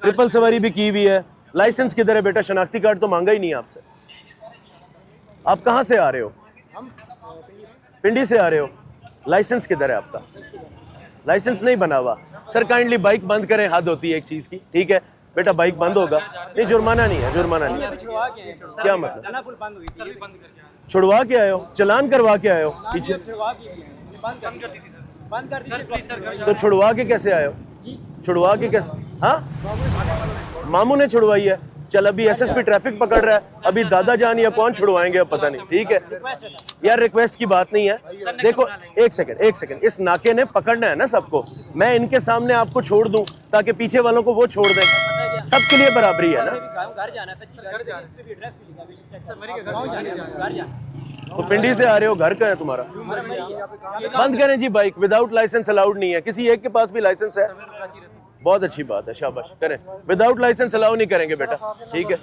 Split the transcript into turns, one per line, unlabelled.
Triple सवारी भी की हुई है। लाइसेंस किधर है बेटा? शनाख्ती कार्ड तो मांगा ही नहीं आपसे। आप कहाँ से आ रहे हो? पिंडी से आ रहे हो। लाइसेंस किधर है आपका? लाइसेंस नहीं बना हुआ। सर काइंडली बाइक बंद करें, हद होती है एक चीज की, ठीक है बेटा बाइक बंद होगा। नहीं जुर्माना नहीं है, जुर्माना नहीं है। क्या मतलब? छुड़वा के आए हो? चलान करवा के आए हो? पीछे तो छुड़वा के कैसे आए हो? छुड़वा के कैसे? हाँ मामू ने छुड़वाई है। चल अभी एसएसपी ट्रैफिक पकड़ रहा है, अभी दादा जान या कौन छुड़वाएंगे अब पता नहीं। ठीक है यार, रिक्वेस्ट की बात नहीं है। देखो एक सेकंड, इस नाके ने पकड़ना है ना सबको। मैं इनके सामने आपको छोड़ दूं ताकि पीछे वालों को वो छोड़ दें, सबके लिए बराबरी है ना। तो पिंडी से आ रहे हो, घर कहाँ है तुम्हारा? बंद करें जी बाइक, विदाउट लाइसेंस अलाउड नहीं है। किसी एक के पास भी लाइसेंस है? बहुत अच्छी बात है, शाबाश करें। विदाउट लाइसेंस अलाउ नहीं करेंगे बेटा, ठीक है।